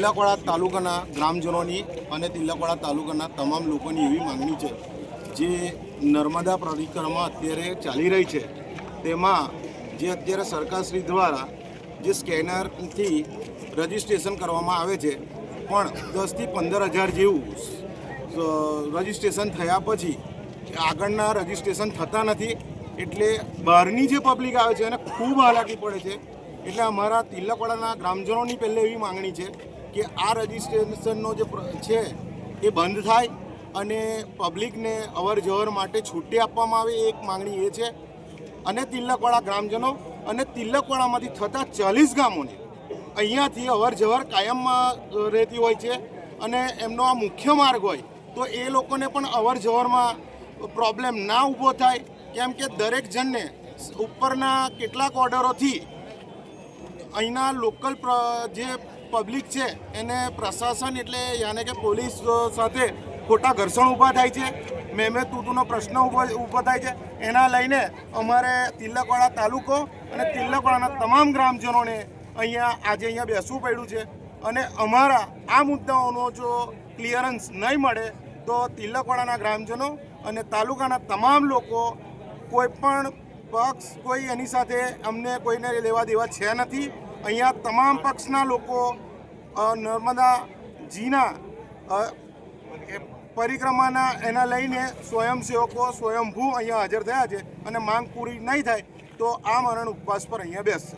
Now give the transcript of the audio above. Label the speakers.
Speaker 1: તિલકવાડા તાલુકાના ગ્રામજનોની અને તિલકવાડા તાલુકાના તમામ લોકોની એવી માંગણી છે, જે નર્મદા પરિક્રમા અત્યારે ચાલી રહી છે તેમાં જે અત્યારે સરકારશ્રી દ્વારા જે સ્કેનરથી રજિસ્ટ્રેશન કરવામાં આવે છે, પણ 10થી 15,000 જેવું રજિસ્ટ્રેશન થયા પછી આગળના રજિસ્ટ્રેશન થતા નથી, એટલે બહારની જે પબ્લિક આવે છે એને ખૂબ હાલાકી પડે છે। એટલે અમારા તિલકવાડાના ગ્રામજનોની પહેલે એવી માંગણી છે કે આ રજિસ્ટ્રેશનનો જે છે એ બંધ થાય અને પબ્લિકને અવર જવર માટે છૂટી આપવામાં આવે, એક માંગણી એ છે। અને તિલકવાડા ગ્રામજનો અને તિલકવાડામાંથી થતા 40 ગામોને અહીંયાથી અવર જવર કાયમમાં રહેતી હોય છે અને એમનો આ મુખ્ય માર્ગ હોય તો એ લોકોને પણ અવર જવરમાં પ્રોબ્લેમ ના ઊભો થાય, કેમ કે દરેક જણને ઉપરના કેટલાક ઓર્ડરોથી અહીંના લોકલ જે પબ્લિક છે એને પ્રશાસન એટલે યાને કે પોલીસ સાથે ખોટા ઘર્ષણ ઊભા થાય છે, મેમે તૂતુનો પ્રશ્ન ઊભો થાય છે। એના લઈને અમારે તિલકવાડા તાલુકો અને તિલકવાડાના તમામ ગ્રામજનોને આજે અહીંયા બેસવું પડ્યું છે અને અમારા આ મુદ્દાઓનો જો ક્લિયરન્સ નહીં મળે તો તિલકવાડાના ગ્રામજનો અને તાલુકાના તમામ લોકો કોઈ પણ પક્ષ કોઈ એની સાથે અમને કોઈને લેવા દેવા છે નથી। અહીંયા તમામ પક્ષના લોકો નર્મદાજીના પરિક્રમાના એના લઈને સ્વયંસેવકો સ્વયંભૂ અહીંયા હાજર થયા છે અને માંગ પૂરી નહીં થાય તો આ મરણ ઉપવાસ પર અહીંયા બેસશે।